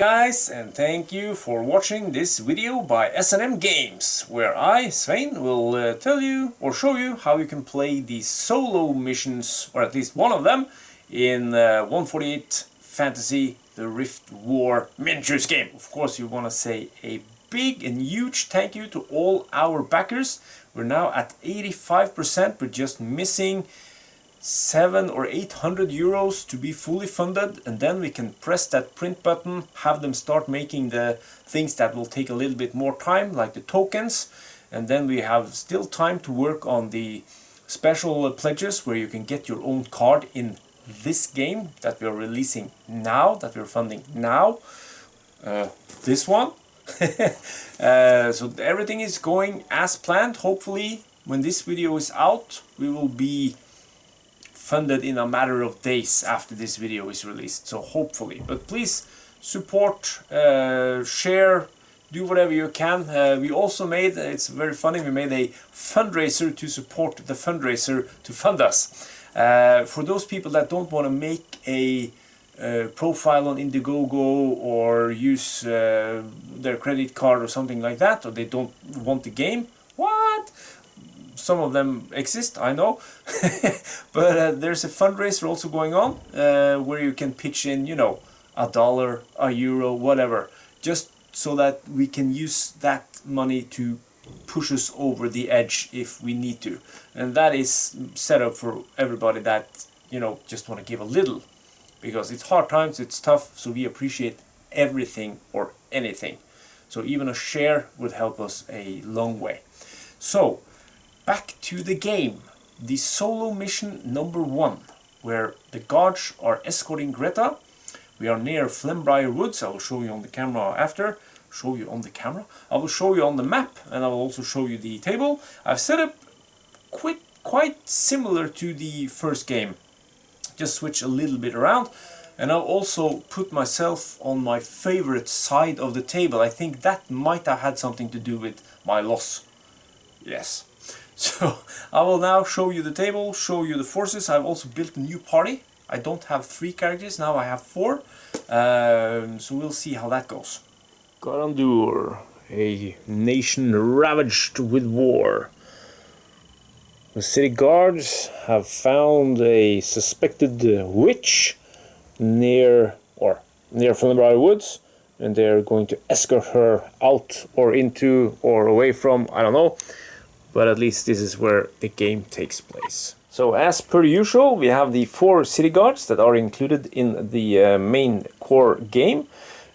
guys, and thank you for watching this video by S&M Games, where I, Svein, will tell you or show you how you can play the solo missions, or at least one of them, in 148 Fantasy the Rift War miniatures game. Of course, you want to say a big and huge thank you to all our backers. We're now at 85%, we're just missing 700 or 800 euros to be fully funded, and then we can press that print button, have them start making the things that will take a little bit more time, like the tokens, and then we have still time to work on the special pledges where you can get your own card in this game that we're releasing now, that we're funding now, this one. So everything is going as planned. Hopefully when this video is out we will be funded in a matter of days after this video is released, so hopefully. But please support, share, do whatever you can. We also made, it's very funny, we made a fundraiser to support the fundraiser to fund us. For those people that don't want to make a profile on Indiegogo or use their credit card or something like that, or they don't want the game, what? Some of them exist, I know. But there's a fundraiser also going on where you can pitch in, you know, $1, €1, whatever, just so that we can use that money to push us over the edge if we need to. And that is set up for everybody that, you know, just want to give a little, because it's hard times, it's tough, so we appreciate everything or anything. So even a share would help us a long way. So back to the game, the solo mission number 1, where the guards are escorting Greta. We are near Flembriar Woods. I will show you on the camera after. Show you on the camera. I will show you on the map, and I will also show you the table. I've set up quite similar to the first game. Just switch a little bit around, and I'll also put myself on my favorite side of the table. I think that might have had something to do with my loss. Yes. So I will now show you the table, show you the forces. I've also built a new party. I don't have 3 characters, now I have 4. So we'll see how that goes. Garandur, a nation ravaged with war. The city guards have found a suspected witch near Flembriar Woods, and they're going to escort her out or into or away from, I don't know. But at least this is where the game takes place. So as per usual, we have the 4 city guards that are included in the main core game.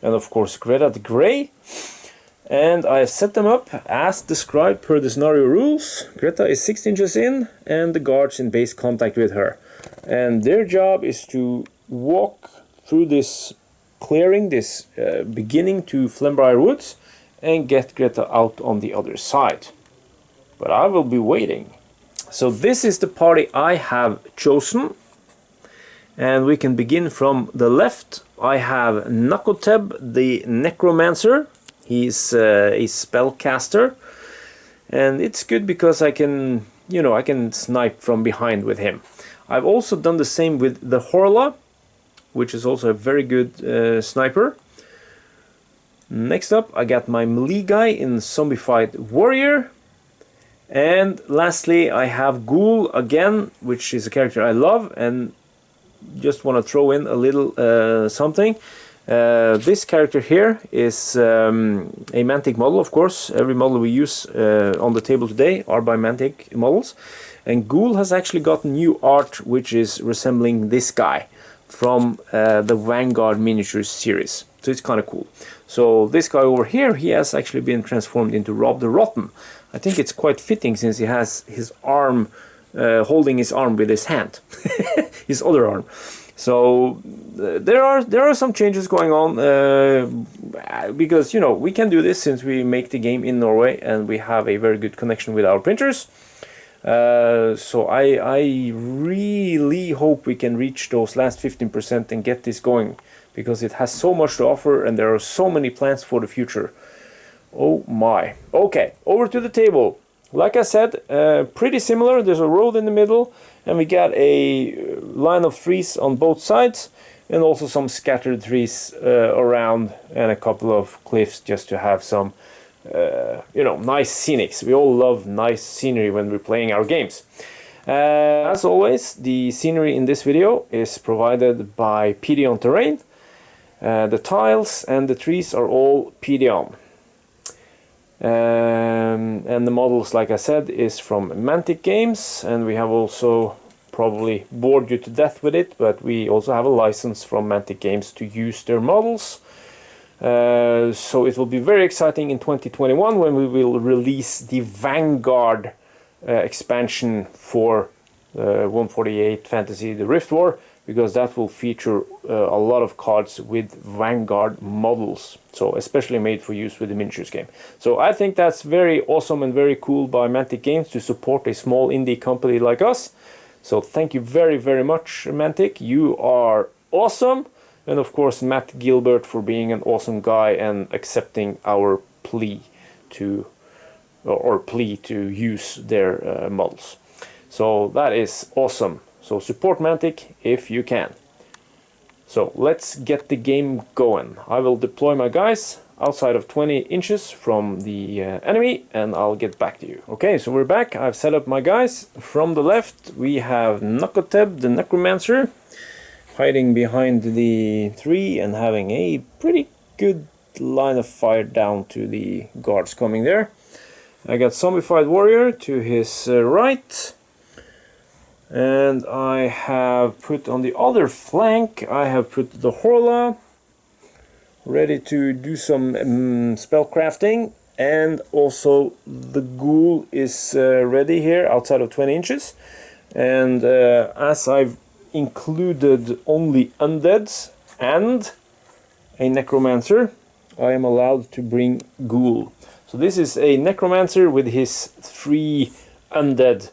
And of course Greta the Grey. And I set them up as described per the scenario rules. Greta is 6 inches in and the guards in base contact with her. And their job is to walk through this clearing, this beginning to Flembriar Woods, and get Greta out on the other side. But I will be waiting. So this is the party I have chosen, and we can begin from the left. I have Nakoteb the Necromancer. He's a spellcaster, and it's good because I can, you know, I can snipe from behind with him. I've also done the same with the Horla, which is also a very good sniper. Next up I got my melee guy in Zombified Warrior. And lastly I have Ghoul again, which is a character I love and just want to throw in a little something. This character here is a Mantic model, of course. Every model we use on the table today are by Mantic models. And Ghoul has actually gotten new art which is resembling this guy from the Vanguard Miniatures series. So it's kind of cool. So this guy over here, he has actually been transformed into Rob the Rotten. I think it's quite fitting since he has his arm, holding his arm with his hand, his other arm. So there are some changes going on because, you know, we can do this since we make the game in Norway and we have a very good connection with our printers. So I really hope we can reach those last 15% and get this going, because it has so much to offer and there are so many plans for the future. Oh my. Okay, over to the table. Like I said, pretty similar. There's a road in the middle and we got a line of trees on both sides. and also some scattered trees around, and a couple of cliffs just to have some you know, nice scenics. We all love nice scenery when we're playing our games. As always, the scenery in this video is provided by PDON Terrain. The tiles and the trees are all PDON. And the models, like I said, is from Mantic Games, and we have also probably bored you to death with it, but we also have a license from Mantic Games to use their models. So it will be very exciting in 2021 when we will release the Vanguard expansion for 148 Fantasy the Rift War, because that will feature a lot of cards with Vanguard models, so especially made for use with the miniatures game. So I think that's very awesome and very cool by Mantic Games to support a small indie company like us. So thank you very, very much, Mantic. You are awesome. And of course Matt Gilbert for being an awesome guy and accepting our plea to use their models. So that is awesome. So support Mantic if you can. So let's get the game going. I will deploy my guys outside of 20 inches from the enemy, and I'll get back to you. Okay, so we're back. I've set up my guys. From the left we have Nakoteb the Necromancer, hiding behind the tree and having a pretty good line of fire down to the guards coming there. I got Zombified Warrior to his right, and I have put on the other flank, I have put the Horla ready to do some spell crafting, and also the Ghoul is ready here outside of 20 inches. And as I've included only undeads and a necromancer, I am allowed to bring Ghoul. So this is a necromancer with his 3 undead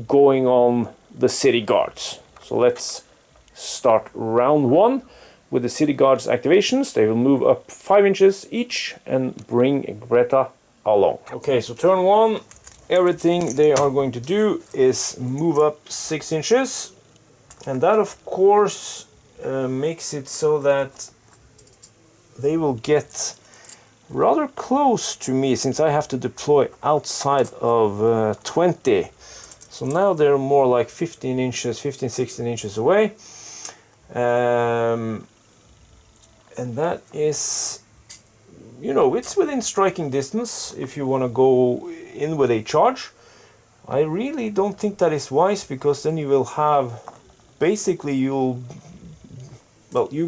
going on the city guards. So let's start round 1 with the city guards activations. They will move up 5 inches each and bring Greta along. Okay, so turn 1, everything they are going to do is move up 6 inches. And that, of course, makes it so that they will get rather close to me, since I have to deploy outside of 20. So now they're more like 15 inches, 15, 16 inches away. And that is, you know, it's within striking distance if you want to go in with a charge. I really don't think that is wise, because then you will have... basically you're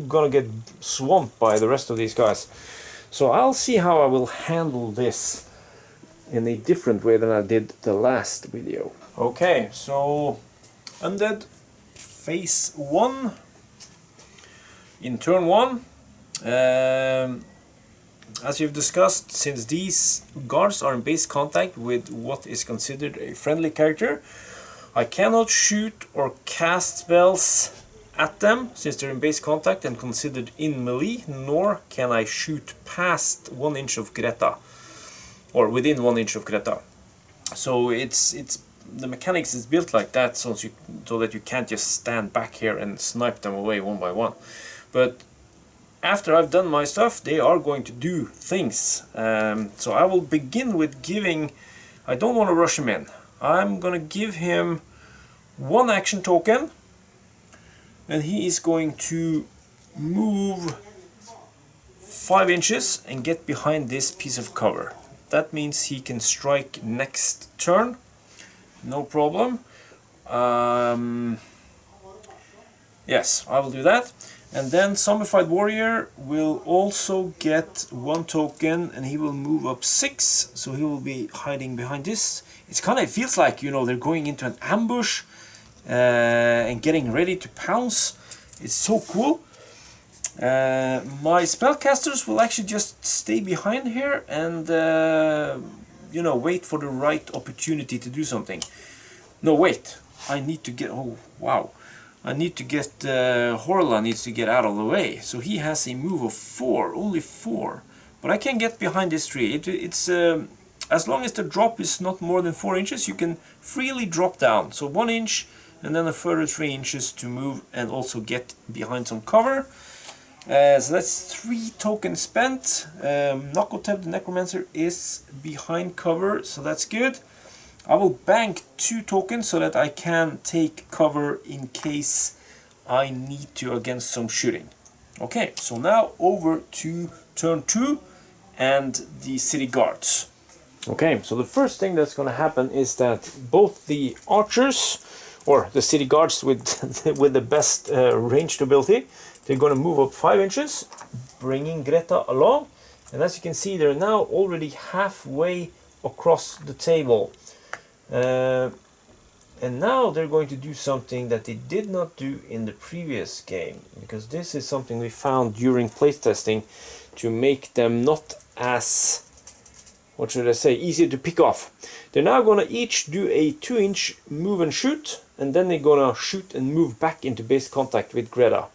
gonna get swamped by the rest of these guys. So I'll see how I will handle this in a different way than I did the last video. Okay, so Undead phase 1 in turn 1. As you've discussed, since these guards are in base contact with what is considered a friendly character, I cannot shoot or cast spells at them since they're in base contact and considered in melee, nor can I shoot past 1 inch of Greta, or within 1 inch of Greta. So it's the mechanics is built like that, so that you can't just stand back here and snipe them away one by one. But after I've done my stuff, they are going to do things. So I will begin with giving... I don't want to rush him in. I'm gonna give him 1 action token, and he is going to move 5 inches and get behind this piece of cover. That means he can strike next turn, no problem. Yes, I will do that. And then Zombified Warrior will also get 1 token, and he will move up 6, so he will be hiding behind this. It's kind of feels like, you know, they're going into an ambush and getting ready to pounce. It's so cool. My spellcasters will actually just stay behind here and you know, wait for the right opportunity to do something. No, wait, I need to get... oh wow, I need to get... Horla needs to get out of the way, so he has a move of 4, only 4, but I can get behind this tree. It's as long as the drop is not more than 4 inches, you can freely drop down. So 1 inch and then a further 3 inches to move and also get behind some cover. So that's 3 tokens spent. Nakotep the Necromancer is behind cover, so that's good. I will bank 2 tokens so that I can take cover in case I need to against some shooting. Okay, so now over to turn 2 and the city guards. Okay, so the first thing that's going to happen is that both the archers, or the city guards with the best ranged ability, they're going to move up 5 inches, bringing Greta along. And as you can see, they're now already halfway across the table. And now they're going to do something that they did not do in the previous game, because this is something we found during playtesting to make them not as, what should I say, easier to pick off. They're now going to each do a 2-inch move and shoot, and then they're going to shoot and move back into base contact with Greta.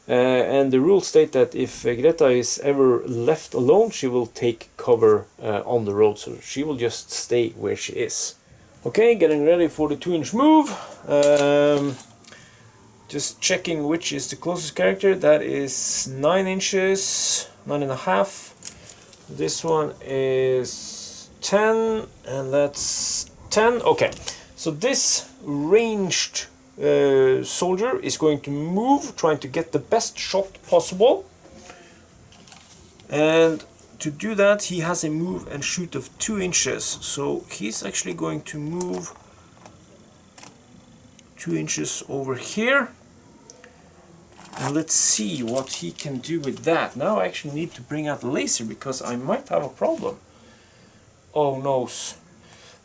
And the rules state that if Greta is ever left alone, she will take cover on the road, so she will just stay where she is. Okay, getting ready for the 2-inch move. Just checking which is the closest character. That is 9 inches, 9.5. This one is 10, and that's 10. Okay, so this ranged soldier is going to move, trying to get the best shot possible. And to do that, he has a move and shoot of 2 inches. So he's actually going to move 2 inches over here. And let's see what he can do with that. Now I actually need to bring out the laser because I might have a problem. Oh no.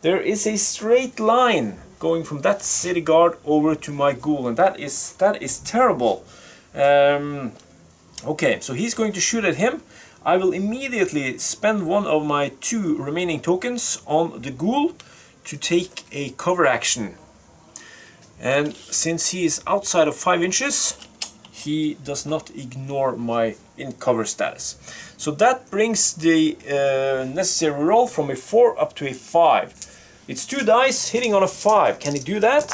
There is a straight line going from that city guard over to my ghoul, and that is terrible. Okay, so he's going to shoot at him. I will immediately spend one of my 2 remaining tokens on the ghoul to take a cover action. And since he is outside of 5 inches, he does not ignore my in cover status. So that brings the necessary roll from a 4 up to a 5. It's 2 dice hitting on a 5. Can he do that?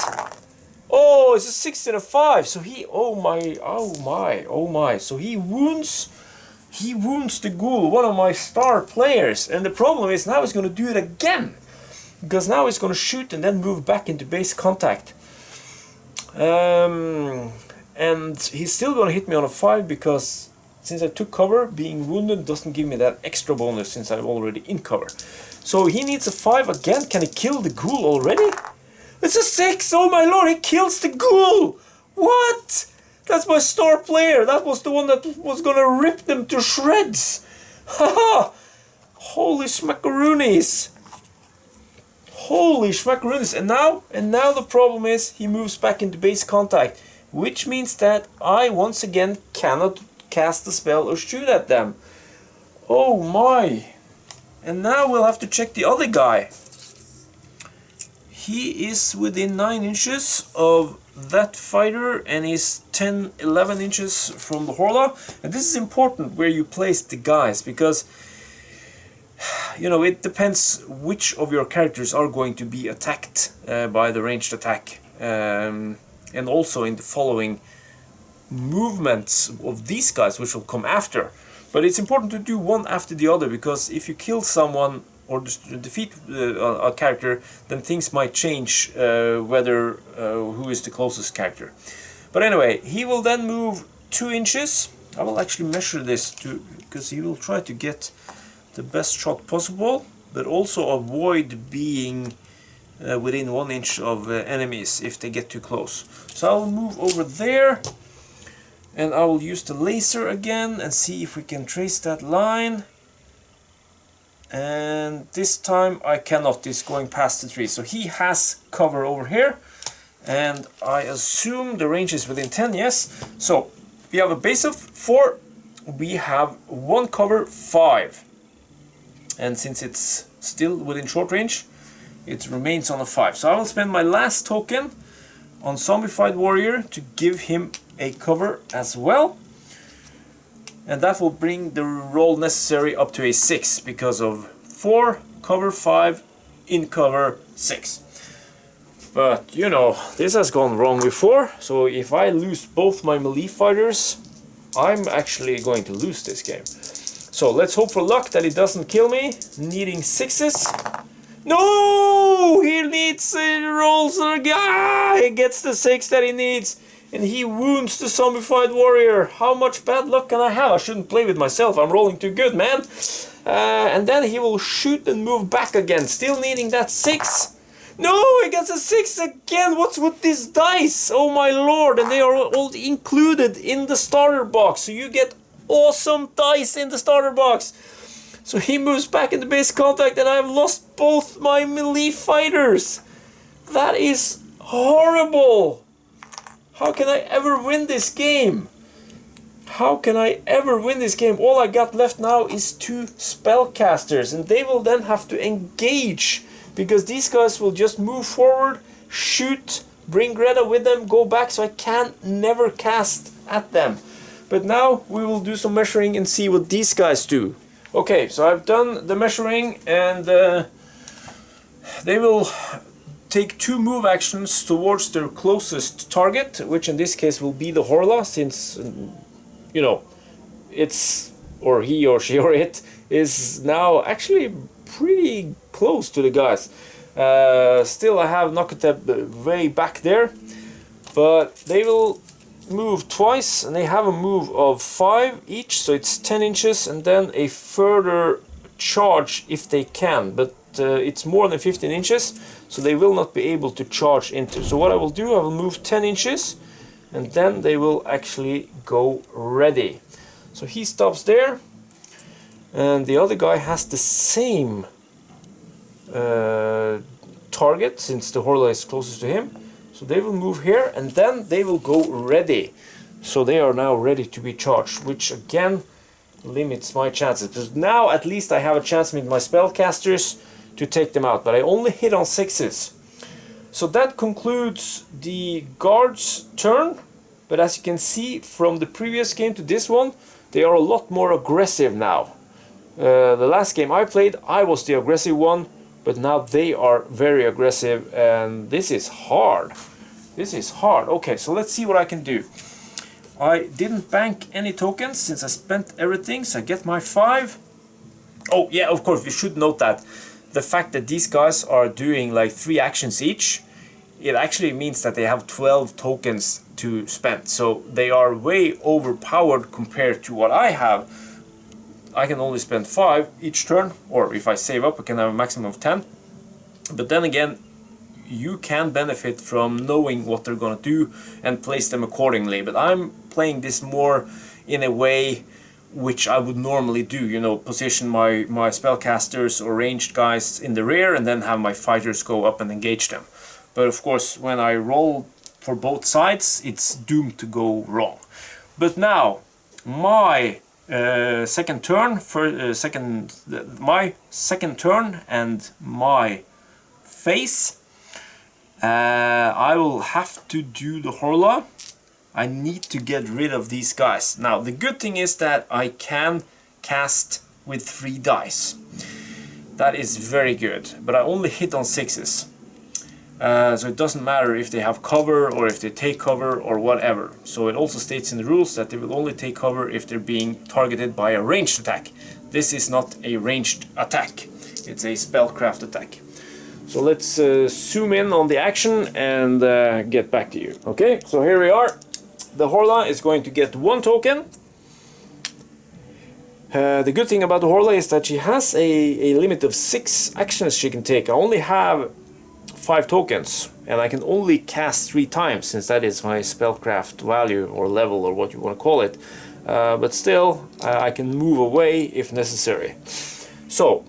Oh, it's a 6 and a 5. So he, oh my. So he wounds the ghoul, one of my star players. And the problem is now he's going to do it again, because now he's going to shoot and then move back into base contact. And he's still going to hit me on a 5 because since I took cover, being wounded doesn't give me that extra bonus since I'm already in cover. So he needs a 5 again. Can he kill the ghoul already? It's a 6! Oh my lord, he kills the ghoul! What? That's my star player. That was the one that was gonna rip them to shreds. Haha! Holy smackaroonies! Holy smackaroonies! And now the problem is he moves back into base contact, which means that I once again cannot cast the spell or shoot at them. Oh my! And now we'll have to check the other guy. He is within 9 inches of that fighter and is 10-11 inches from the Horla. And this is important where you place the guys, because you know, it depends which of your characters are going to be attacked by the ranged attack, and also in the following movements of these guys, which will come after. But it's important to do one after the other, because if you kill someone or defeat a character, then things might change whether who is the closest character. But anyway, he will then move 2 inches. I will actually measure this because he will try to get the best shot possible, but also avoid being within 1 inch of enemies if they get too close. So I will move over there. And I will use the laser again and see if we can trace that line. And this time I cannot, it's going past the tree. So he has cover over here. And I assume the range is within 10, yes. So we have a base of 4. We have 1 cover, 5. And since it's still within short range, it remains on a 5. So I will spend my last token on Zombified Warrior to give him a cover as well, and that will bring the roll necessary up to a 6 because of 4 cover, 5 in cover, 6. But, you know, this has gone wrong before, so if I lose both my melee fighters, I'm actually going to lose this game. So let's hope for luck that it doesn't kill me. Needing 6s. No! He needs, rolls, he gets the 6 that he needs. And he wounds the zombified warrior. How much bad luck can I have? I shouldn't play with myself, I'm rolling too good, man. And then he will shoot and move back again, still needing that 6. No, he gets a 6 again. What's with these dice? Oh my lord, and they are all included in the starter box. So you get awesome dice in the starter box. So he moves back into base contact and I've lost both my melee fighters. That is horrible. How can I ever win this game? How can I ever win this game? All I got left now is 2 spellcasters, and they will then have to engage, because these guys will just move forward, shoot, bring Greta with them, go back, so I can never cast at them. But now we will do some measuring and see what these guys do. Okay, so I've done the measuring, and they will take 2 move actions towards their closest target, which in this case will be the Horla, since, you know, it's, or he or she or it, is now actually pretty close to the guys. Still I have Nakateb way back there, but they will move twice, and they have a move of 5 each, so it's 10 inches, and then a further charge if they can, but it's more than 15 inches, so they will not be able to charge into. So what I will do, I will move 10 inches, and then they will actually go ready. So he stops there, and the other guy has the same target, since the Horla is closest to him. So they will move here, and then they will go ready. So they are now ready to be charged, which again limits my chances. But now at least I have a chance with my spellcasters to take them out, but I only hit on 6s. So that concludes the guards' turn, but as you can see from the previous game to this one, they are a lot more aggressive now. The last game I played, I was the aggressive one, but now they are very aggressive, and this is hard. This is hard. Okay, so let's see what I can do. I didn't bank any tokens since I spent everything, so I get my 5. Oh yeah, of course, we should note that the fact that these guys are doing like 3 actions each, it actually means that they have 12 tokens to spend. So they are way overpowered compared to what I have. I can only spend 5 each turn, or if I save up I can have a maximum of 10. But then again, you can benefit from knowing what they're gonna do and place them accordingly. But I'm playing this more in a way which I would normally do, you know, position my spellcasters or ranged guys in the rear and then have my fighters go up and engage them. But of course, when I roll for both sides, it's doomed to go wrong. But now, my second turn, my second turn and my phase, I will have to do the Horla. I need to get rid of these guys. Now, the good thing is that I can cast with 3 dice. That is very good, but I only hit on 6s. So it doesn't matter if they have cover or if they take cover or whatever. So it also states in the rules that they will only take cover if they're being targeted by a ranged attack. This is not a ranged attack. It's a spellcraft attack. So let's zoom in on the action and get back to you. Okay, so here we are. The Horla is going to get 1 token. The good thing about the Horla is that she has a limit of 6 actions she can take. I only have 5 tokens, and I can only cast 3 times, since that is my spellcraft value or level or what you want to call it. But still, I can move away if necessary. So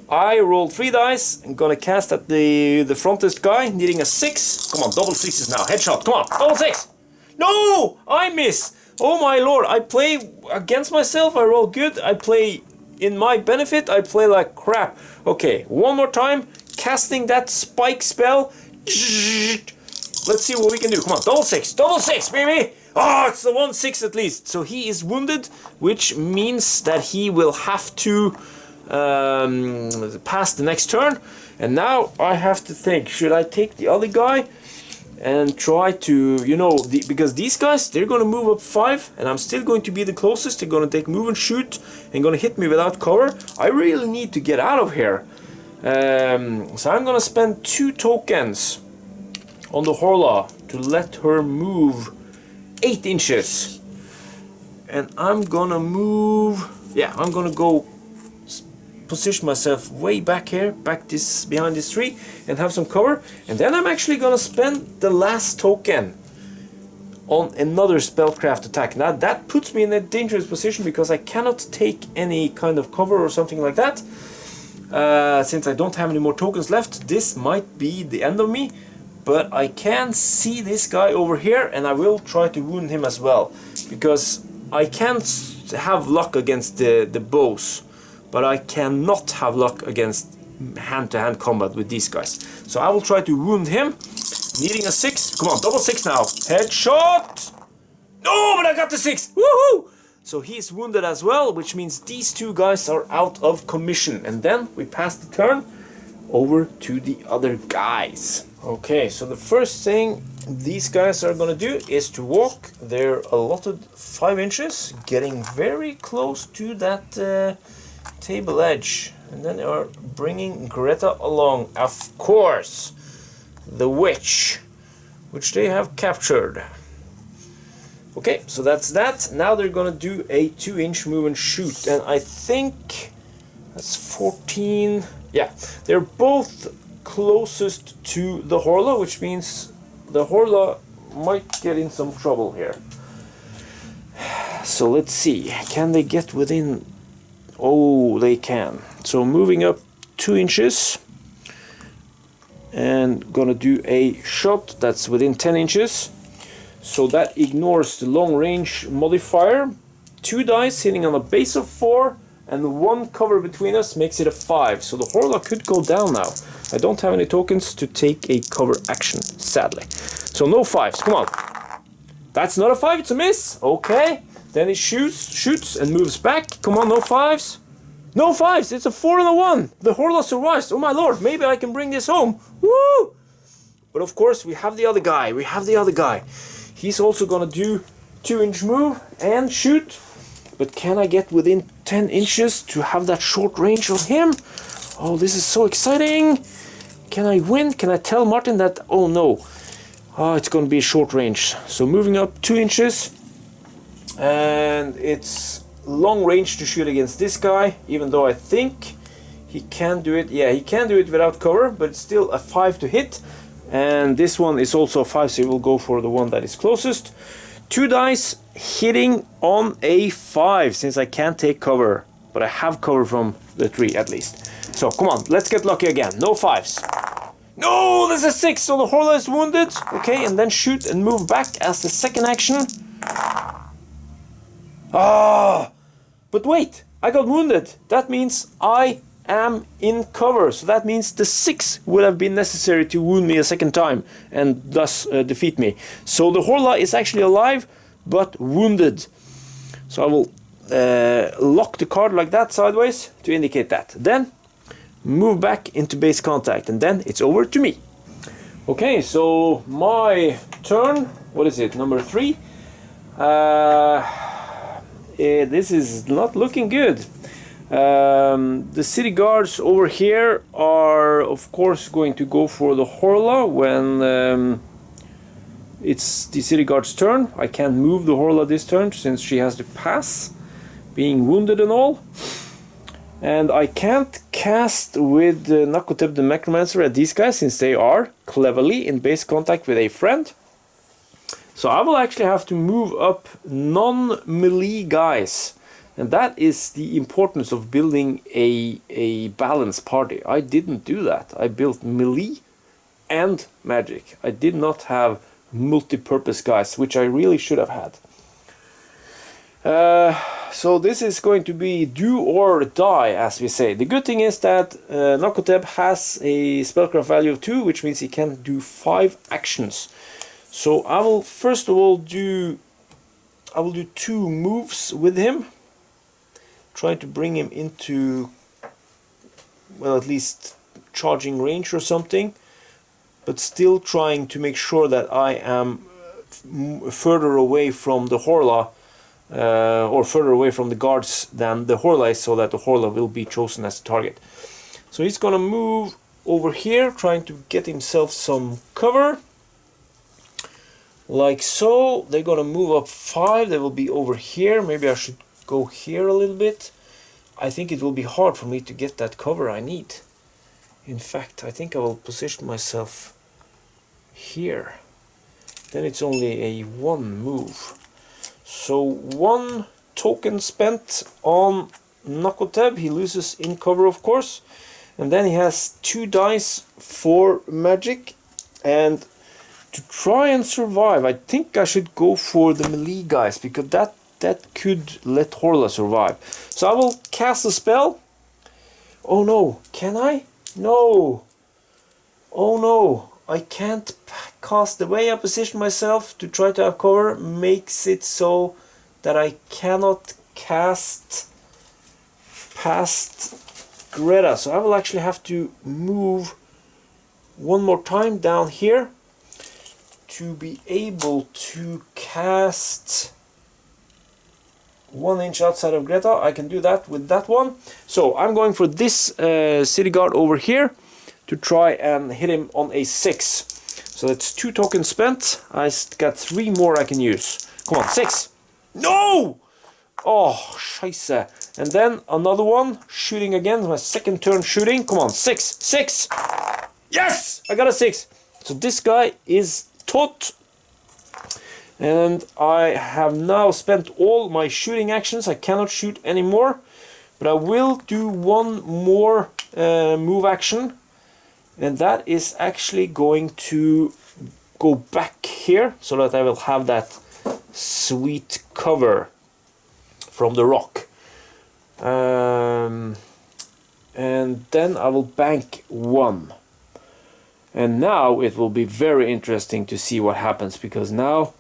I rolled 3 dice. I'm gonna cast at the frontest guy, needing a 6. Come on, double 6s now. Headshot. Come on, double 6. No, I miss. Oh my lord, I play against myself. I roll good. I play in my benefit. I play like crap. Okay, one more time. Casting that spike spell. Let's see what we can do. Come on, double 6, baby. Oh, it's the 1-6 at least. So he is wounded, which means that he will have to pass the next turn. And now I have to think, should I take the other guy and try to, you know, because these guys, they're going to move up 5 and I'm still going to be the closest. They're going to take move and shoot and going to hit me without cover. I really need to get out of here. So I'm going to spend 2 tokens on the Horla to let her move 8 inches. And I'm going to move, yeah, I'm going to go position myself way back here, behind this tree, and have some cover. And then I'm actually gonna spend the last token on another spellcraft attack. Now that puts me in a dangerous position because I cannot take any kind of cover or something like that. Since I don't have any more tokens left, this might be the end of me. But I can see this guy over here, and I will try to wound him as well, because I can't have luck against the bows. But I cannot have luck against hand-to-hand combat with these guys. So I will try to wound him, needing a 6. Come on, double 6 now. Headshot! No, but I got the 6! Woohoo! So he's wounded as well, which means these 2 guys are out of commission. And then we pass the turn over to the other guys. Okay, so the first thing these guys are gonna do is to walk their allotted 5 inches, getting very close to that table edge, and then they are bringing Greta along, of course, the witch, which they have captured. Okay, so that's that. Now they're gonna do a 2-inch move and shoot, and I think that's 14. Yeah, they're both closest to the Horla, which means the Horla might get in some trouble here. So let's see, can they get within? Oh, they can. So moving up 2 inches and gonna do a shot that's within 10 inches. So that ignores the long range modifier. 2 dice hitting on a base of 4 and 1 cover between us makes it a 5. So the Horla could go down now. I don't have any tokens to take a cover action, sadly. So no 5s, come on. That's not a 5, it's a miss. Okay. Then he shoots and moves back. Come on, no 5s. No 5s, it's a 4 and a 1. The Horla survives. Oh my lord, maybe I can bring this home. Woo! But of course, we have the other guy. He's also gonna do 2-inch move and shoot. But can I get within 10 inches to have that short range on him? Oh, this is so exciting. Can I win? Can I tell Martin that? Oh no. Oh, it's gonna be short range. So moving up 2 inches. And it's long range to shoot against this guy, even though I think he can do it. Yeah, he can do it without cover, but it's still a 5 to hit. And this one is also a 5, so he will go for the one that is closest. 2 dice hitting on a 5, since I can't take cover, but I have cover from the tree at least. So come on, let's get lucky again. No 5s. No, there's a 6, so the Horla is wounded. Okay, and then shoot and move back as the second action. Ah, but wait, I got wounded. That means I am in cover. So that means the 6 would have been necessary to wound me a second time and thus defeat me. So the Horla is actually alive, but wounded. So I will lock the card like that sideways to indicate that. Then move back into base contact, and then it's over to me. Okay, so my turn. What is it? Number 3. This is not looking good. The city guards over here are of course going to go for the Horla when it's the city guard's turn. I can't move the Horla this turn since she has to pass, being wounded and all. And I can't cast with Nakotep the Necromancer at these guys since they are cleverly in base contact with a friend. So I will actually have to move up non-melee guys. And that is the importance of building a balanced party. I didn't do that. I built melee and magic. I did not have multi-purpose guys, which I really should have had. So this is going to be do or die, as we say. The good thing is that Nakotep has a spellcraft value of 2, which means he can do 5 actions. So I will first of all do 2 moves with him, trying to bring him into, well, at least charging range or something, but still trying to make sure that I am further away from the Horla, or further away from the guards than the Horla is, so that the Horla will be chosen as the target. So he's gonna move over here, trying to get himself some cover, like so. They're gonna move up 5. They will be over here. Maybe I should go here a little bit. I think it will be hard for me to get that cover I need. In fact, I think I will position myself here. Then it's only a 1 move. So 1 token spent on Nakoteb. He loses in cover, of course. And then he has 2 dice for magic. And to try and survive, I think I should go for the melee guys, because that could let Horla survive. So I will cast a spell. Oh no, can I? No. Oh no, I can't cast. The way I position myself to try to have cover makes it so that I cannot cast past Greta. So I will actually have to move one more time down here to be able to cast 1 inch outside of Greta. I can do that with that one. So I'm going for this city guard over here to try and hit him on a 6. So that's 2 tokens spent. I got 3 more I can use. Come on, 6. No! Oh, scheisse. And then another one, shooting again. My second turn shooting. Come on, 6. 6! Yes! I got a 6. So this guy is taught. And I have now spent all my shooting actions. I cannot shoot anymore, but I will do 1 more move action, and that is actually going to go back here so that I will have that sweet cover from the rock. And then I will bank 1. And now it will be very interesting to see what happens, because now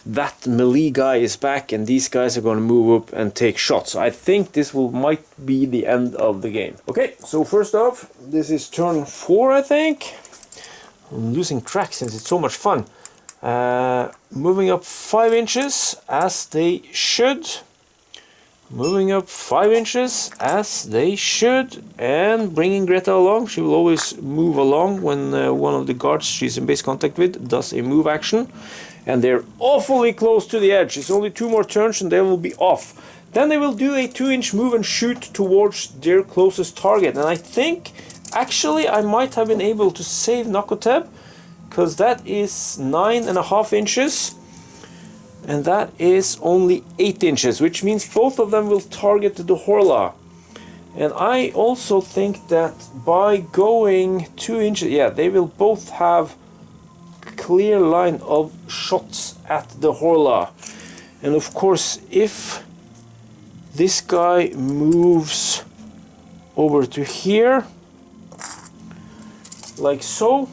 that melee guy is back and these guys are going to move up and take shots. I think this might be the end of the game. Okay, so first off, this is turn 4, I think. I'm losing track since it's so much fun. Moving up 5 inches as they should. Moving up 5 inches as they should, and bringing Greta along. She will always move along when one of the guards she's in base contact with does a move action. And they're awfully close to the edge. It's only 2 more turns and they will be off. Then they will do a 2-inch move and shoot towards their closest target. And I think, actually, I might have been able to save Nakoteb, because that is 9.5 inches. And that is only 8 inches, which means both of them will target the Horla. And I also think that by going 2 inches, yeah, they will both have clear line of shots at the Horla. And of course, if this guy moves over to here, like so,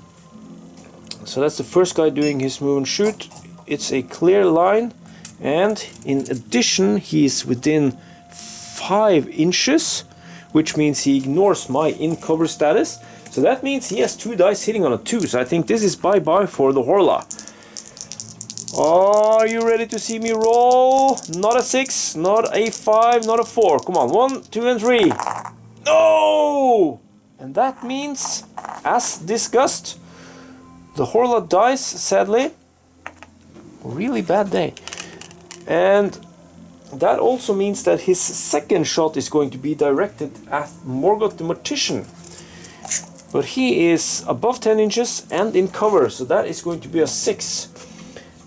so that's the first guy doing his move and shoot. It's a clear line, and in addition he is within 5 inches, which means he ignores my in cover status. So that means he has 2 dice hitting on a 2. So I think this is bye-bye for the Horla. Are you ready to see me roll? Not a 6, not a 5, not a 4. Come on, 1, 2, and 3. No! And that means, as discussed, the Horla dies, sadly. Really bad day. And that also means that his second shot is going to be directed at Morgoth the Mortician. But he is above 10 inches and in cover, so that is going to be a 6.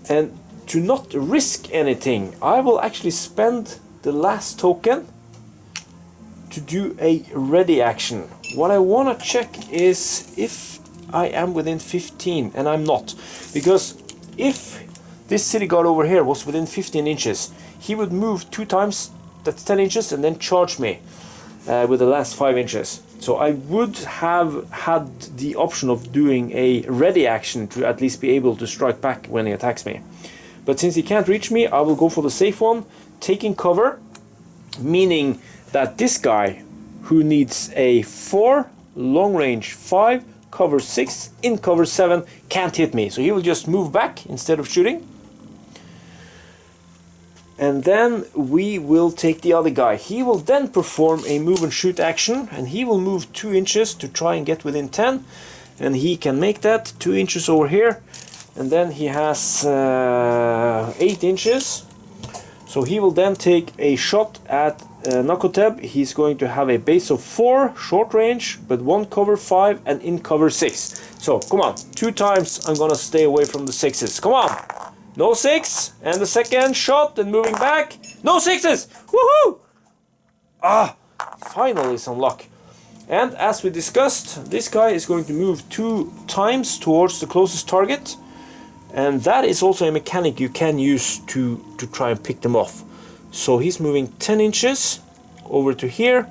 And to not risk anything, I will actually spend the last token to do a ready action. What I want to check is if I am within 15, and I'm not. Because if this city guard over here was within 15 inches, he would move 2 times, that's 10 inches, and then charge me with the last 5 inches. So I would have had the option of doing a ready action to at least be able to strike back when he attacks me. But since he can't reach me, I will go for the safe one, taking cover, meaning that this guy, who needs a 4 long range 5, cover 6, in cover 7, can't hit me. So he will just move back instead of shooting. And then we will take the other guy. He will then perform a move and shoot action, and he will move 2 inches to try and get within 10. And he can make that 2 inches over here. And then he has 8 inches. So he will then take a shot at Nakoteb. He's going to have a base of 4, short range, but 1 cover 5 and in cover 6. So come on, 2 times I'm gonna stay away from the 6s. Come on! No 6, and the second shot and moving back. No 6s! Woohoo! Ah, finally some luck. And as we discussed, this guy is going to move 2 times towards the closest target. And that is also a mechanic you can use to try and pick them off. So he's moving 10 inches over to here.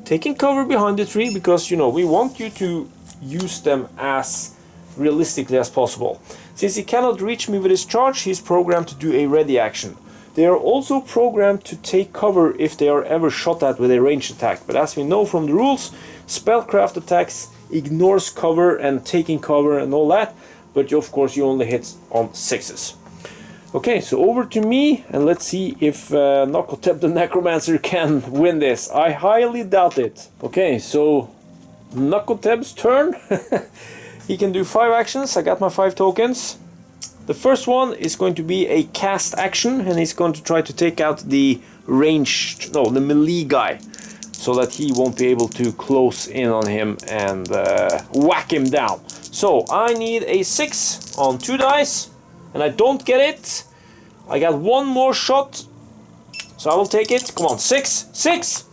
Taking cover behind the tree because, you know, we want you to use them as realistically as possible. Since he cannot reach me with his charge, he's programmed to do a ready action. They are also programmed to take cover if they are ever shot at with a ranged attack. But as we know from the rules, spellcraft attacks ignores cover and taking cover and all that. But of course you only hit on 6s. Okay, so over to me, and let's see if Nakoteb the Necromancer can win this. I highly doubt it. Okay, so Nakoteb's turn. He can do 5 actions. I got my 5 tokens. The first one is going to be a cast action, and he's going to try to take out the ranged, no, the melee guy, so that he won't be able to close in on him and whack him down. So I need a 6 on 2 dice, and I don't get it. I got 1 more shot, so I will take it. Come on, 6, 6.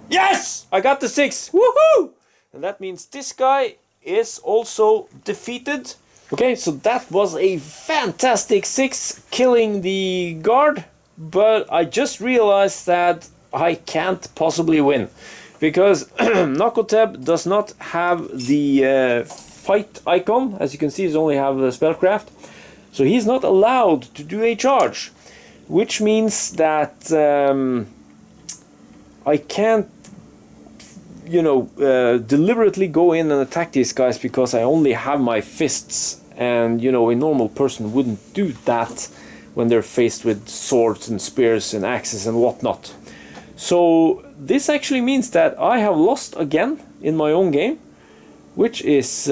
Yes, I got the 6. Woohoo! And that means this guy is also defeated. Okay, so that was a fantastic 6 killing the guard, but I just realized that I can't possibly win because Nakoteb does not have the fight icon. As you can see, he only have the spellcraft, so he's not allowed to do a charge, which means that I can't, you know, deliberately go in and attack these guys because I only have my fists, and you know, a normal person wouldn't do that when they're faced with swords and spears and axes and whatnot. So this actually means that I have lost again in my own game, which is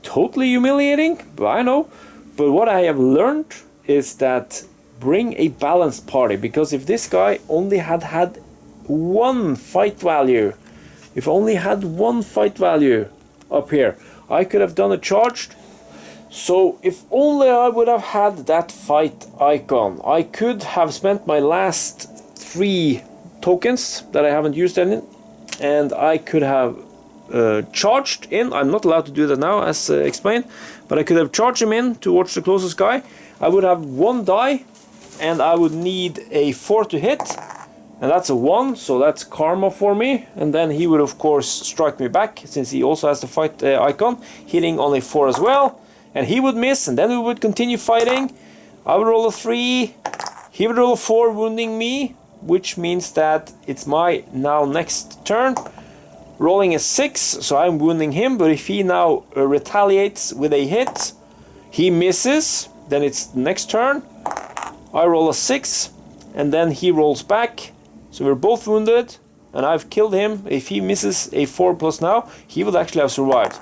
totally humiliating, but I know. But what I have learned is that bring a balanced party, because if this guy only had 1 fight value, if I only had 1 fight value up here, I could have done a charged. So if only I would have had that fight icon, I could have spent my last 3 tokens that I haven't used any, and I could have charged in. I'm not allowed to do that now, as explained, but I could have charged him in towards the closest guy. I would have 1 die, and I would need a 4 to hit, and that's a 1, so that's karma for me. And then he would of course strike me back, since he also has the fight icon, hitting on a 4 as well, and he would miss, and then we would continue fighting. I would roll a 3, he would roll a 4, wounding me, which means that it's my now next turn. Rolling a 6, so I'm wounding him, but if he now retaliates with a hit, he misses, then it's the next turn. I roll a 6, and then he rolls back, so we're both wounded, and I've killed him. If he misses a 4 plus now, he would actually have survived.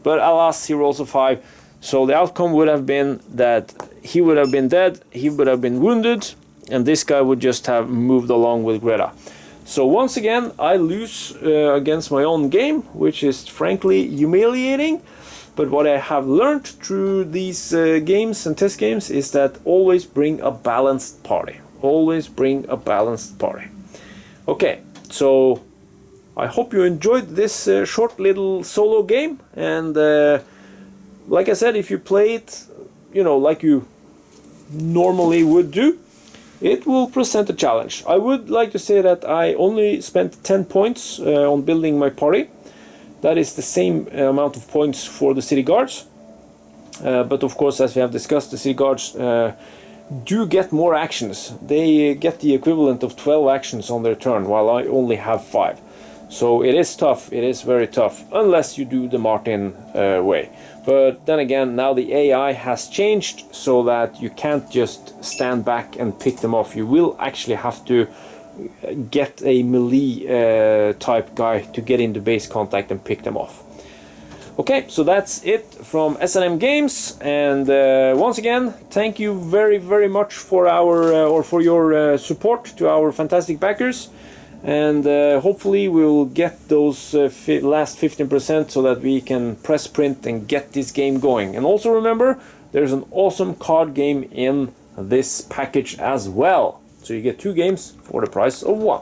But alas, he rolls a 5, so the outcome would have been that he would have been dead, he would have been wounded, and this guy would just have moved along with Greta. So once again, I lose against my own game, which is frankly humiliating. But what I have learned through these games and test games is that always bring a balanced party. Always bring a balanced party. Okay, so I hope you enjoyed this short little solo game. And like I said, if you play it, you know, like you normally would do, it will present a challenge. I would like to say that I only spent 10 points on building my party. That is the same amount of points for the city guards. But of course, as we have discussed, the city guards do get more actions. They get the equivalent of 12 actions on their turn, while I only have 5. So it is tough, it is very tough, unless you do the Martin way. But then again, now the AI has changed so that you can't just stand back and pick them off. You will actually have to get a melee type guy to get into base contact and pick them off. Okay, so that's it from S&M Games, and once again, thank you very much for our for your support to our fantastic backers, and hopefully we will get those last 15% so that we can press print and get this game going. And also remember, there's an awesome card game in this package as well, so you get 2 games for the price of 1.